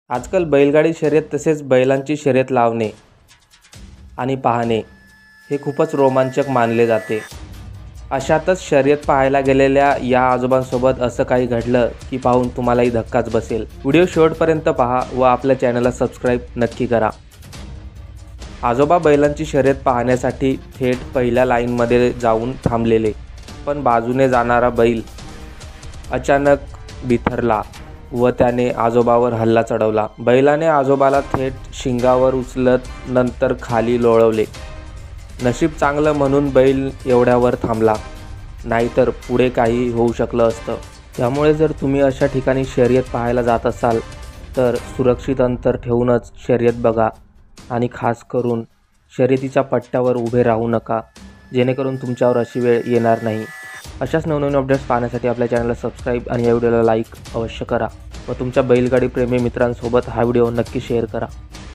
आजकाल बैलगाडी शर्यत तसेच बैलांची शर्यत लावणे आणि पाहणे हे खूपच रोमांचक मानले जाते। अशातच शर्यत पाहायला गेलेल्या या आजोबांसोबत असं काही घडलं की पाहून तुम्हालाही धक्काच बसेल। व्हिडिओ शेवटपर्यंत पहा व आपल्या चॅनलला सबस्क्राईब नक्की करा। आजोबा बैलांची शर्यत पाहण्यासाठी थेट पहिल्या लाईनमध्ये जाऊन थांबलेले, पण बाजूने जाणारा बैल अचानक बिथरला व त्याने आजोबावर हल्ला चढवला। बैलाने आजोबाला थेट शिंगावर उचलत नंतर खाली लोळवले। नशीब चांगलं म्हणून बैल एवढ्यावर थांबला, नाहीतर पुढे काही होऊ शकलं असतं। त्यामुळे जर तुम्ही अशा ठिकाणी शर्यत पाहायला जात असाल तर सुरक्षित अंतर ठेवूनच शर्यत बघा आणि खास करून शर्यतीच्या पट्ट्यावर उभे राहू नका, जेणेकरून तुमच्यावर अशी वेळ येणार नाही। अशाच नवनवीन अपडेट्स पाहण्यासाठी आपल्या चॅनलला सबस्क्राईब आणि या व्हिडिओला लाईक अवश्य करा व तुमच्या बैलगाडी प्रेमी मित्रांसोबत हा व्हिडिओ नक्की शेअर करा।